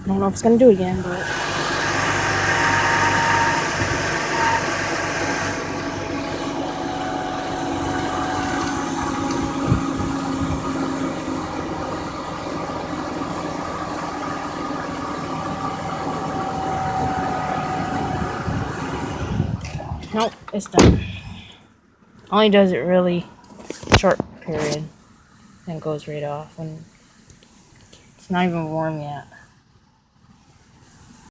don't know if it's gonna do it again, but nope, it's done. Only does it really short period, then goes right off, and it's not even warm yet.